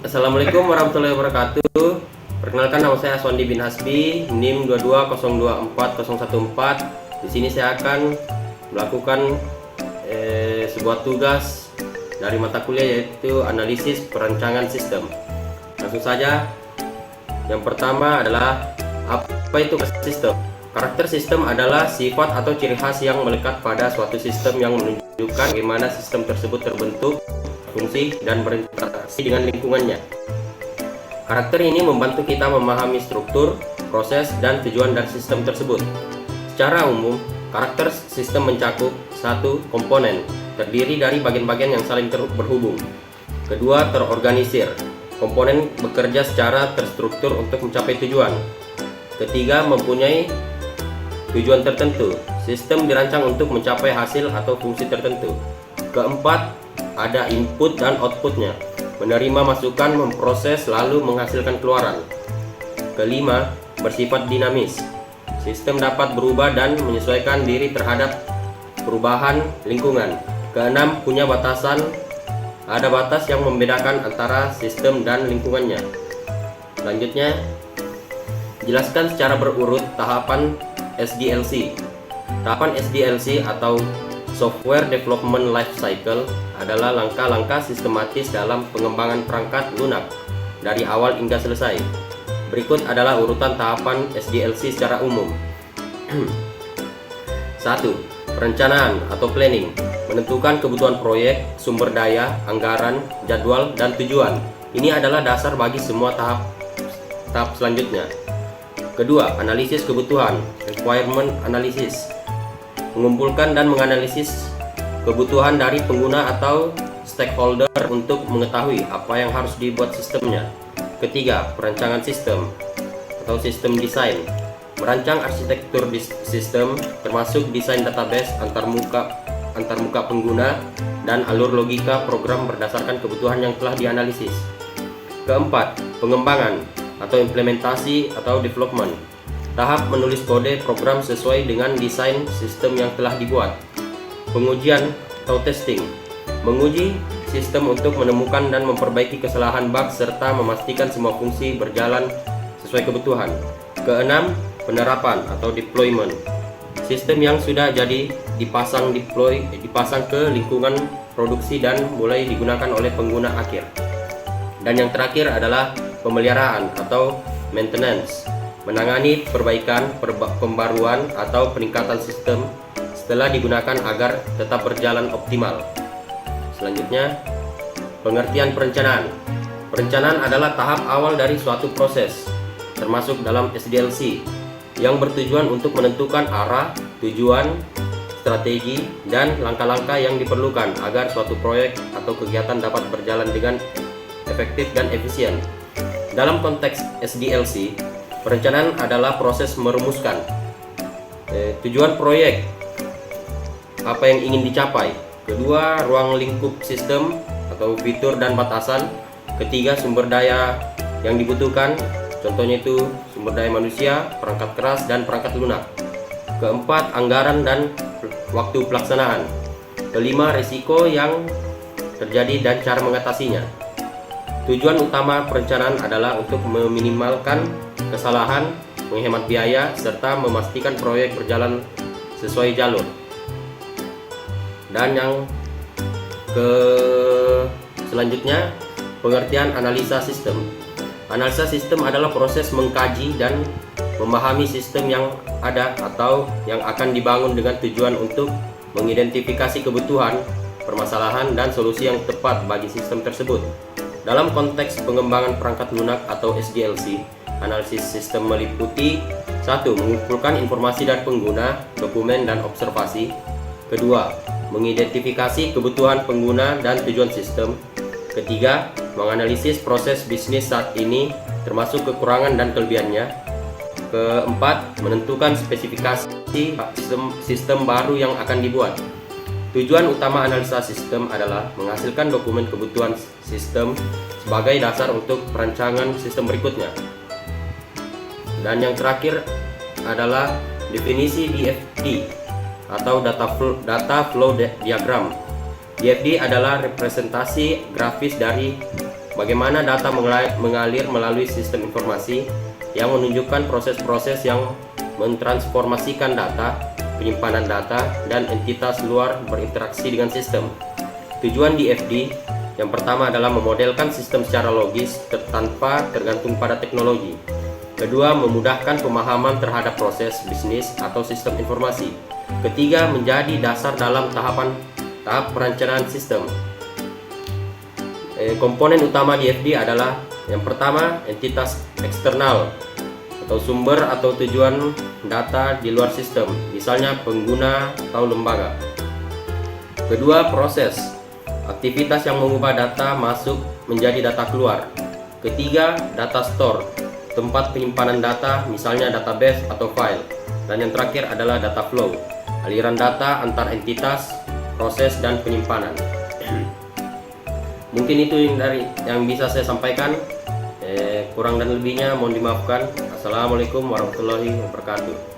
Assalamualaikum warahmatullahi wabarakatuh. Perkenalkan, nama saya Aswandi bin Hasbi, NIM 220240114. Di sini saya akan melakukan sebuah tugas dari mata kuliah, yaitu analisis perancangan sistem. Langsung saja. Yang pertama adalah apa itu sistem? Karakter sistem adalah sifat atau ciri khas yang melekat pada suatu sistem yang menunjukkan bagaimana sistem tersebut terbentuk, fungsi, dan berinteraksi dengan lingkungannya. Karakter ini membantu kita memahami struktur, proses, dan tujuan dari sistem tersebut. Secara umum, karakter sistem mencakup satu, komponen, terdiri dari bagian-bagian yang saling berhubung. Kedua, terorganisir. Komponen bekerja secara terstruktur untuk mencapai tujuan. Ketiga, mempunyai tujuan tertentu. Sistem dirancang untuk mencapai hasil atau fungsi tertentu. Keempat, ada input dan outputnya, menerima masukan, memproses, lalu menghasilkan keluaran. Kelima, bersifat dinamis. Sistem dapat berubah dan menyesuaikan diri terhadap perubahan lingkungan. Keenam, punya batasan. Ada batas yang membedakan antara sistem dan lingkungannya. Selanjutnya, jelaskan secara berurut tahapan SDLC. Tahapan SDLC atau Software Development Life Cycle adalah langkah-langkah sistematis dalam pengembangan perangkat lunak dari awal hingga selesai. Berikut adalah urutan tahapan SDLC secara umum. 1. Perencanaan atau planning. Menentukan kebutuhan proyek, sumber daya, anggaran, jadwal, dan tujuan. Ini adalah dasar bagi semua tahap selanjutnya. Kedua, analisis kebutuhan, requirement analysis. Mengumpulkan dan menganalisis kebutuhan dari pengguna atau stakeholder untuk mengetahui apa yang harus dibuat sistemnya. Ketiga, perancangan sistem atau sistem desain. Merancang arsitektur sistem termasuk desain database antarmuka pengguna dan alur logika program berdasarkan kebutuhan yang telah dianalisis. Keempat, pengembangan atau implementasi atau development. Tahap menulis kode program sesuai dengan desain sistem yang telah dibuat. Pengujian atau testing. Menguji sistem untuk menemukan dan memperbaiki kesalahan bug serta memastikan semua fungsi berjalan sesuai kebutuhan. Keenam, penerapan atau deployment. Sistem yang sudah jadi dipasang ke lingkungan produksi dan mulai digunakan oleh pengguna akhir. Dan yang terakhir adalah pemeliharaan atau maintenance. Menangani perbaikan, pembaruan, atau peningkatan sistem setelah digunakan agar tetap berjalan optimal. Selanjutnya, pengertian perencanaan. Perencanaan adalah tahap awal dari suatu proses, termasuk dalam SDLC, yang bertujuan untuk menentukan arah, tujuan, strategi, dan langkah-langkah yang diperlukan agar suatu proyek atau kegiatan dapat berjalan dengan efektif dan efisien. Dalam konteks SDLC, perencanaan adalah proses merumuskan tujuan proyek, apa yang ingin dicapai. Kedua, ruang lingkup sistem atau fitur dan batasan. Ketiga, sumber daya yang dibutuhkan, contohnya itu sumber daya manusia, perangkat keras, dan perangkat lunak. Keempat, anggaran dan waktu pelaksanaan. Kelima, risiko yang terjadi dan cara mengatasinya. Tujuan utama perencanaan adalah untuk meminimalkan kesalahan, menghemat biaya, serta memastikan proyek berjalan sesuai jalur. Dan yang selanjutnya, pengertian analisa sistem. Analisa sistem adalah proses mengkaji dan memahami sistem yang ada atau yang akan dibangun dengan tujuan untuk mengidentifikasi kebutuhan, permasalahan, dan solusi yang tepat bagi sistem tersebut. Dalam konteks pengembangan perangkat lunak atau SDLC, analisis sistem meliputi 1. Mengumpulkan informasi dari pengguna, dokumen, dan observasi. Kedua, mengidentifikasi kebutuhan pengguna dan tujuan sistem. Ketiga, menganalisis proses bisnis saat ini, termasuk kekurangan dan kelebihannya. Keempat, menentukan spesifikasi sistem baru yang akan dibuat. Tujuan utama analisa sistem adalah menghasilkan dokumen kebutuhan sistem sebagai dasar untuk perancangan sistem berikutnya. Dan yang terakhir adalah definisi DFD atau data flow diagram. DFD adalah representasi grafis dari bagaimana data mengalir melalui sistem informasi yang menunjukkan proses-proses yang mentransformasikan data, penyimpanan data, dan entitas luar berinteraksi dengan sistem. Tujuan DFD yang pertama adalah memodelkan sistem secara logis tanpa tergantung pada teknologi. Kedua, memudahkan pemahaman terhadap proses bisnis atau sistem informasi. Ketiga, menjadi dasar dalam tahap perencanaan sistem. Komponen utama DFD adalah yang pertama, entitas eksternal atau sumber atau tujuan data di luar sistem, misalnya pengguna atau lembaga. Kedua, proses, aktivitas yang mengubah data masuk menjadi data keluar. Ketiga, data store, tempat penyimpanan data, misalnya database atau file. Dan yang terakhir adalah data flow, aliran data antar entitas, proses, dan penyimpanan. Mungkin itu yang bisa saya sampaikan. Kurang dan lebihnya mohon dimaafkan. Assalamualaikum warahmatullahi wabarakatuh.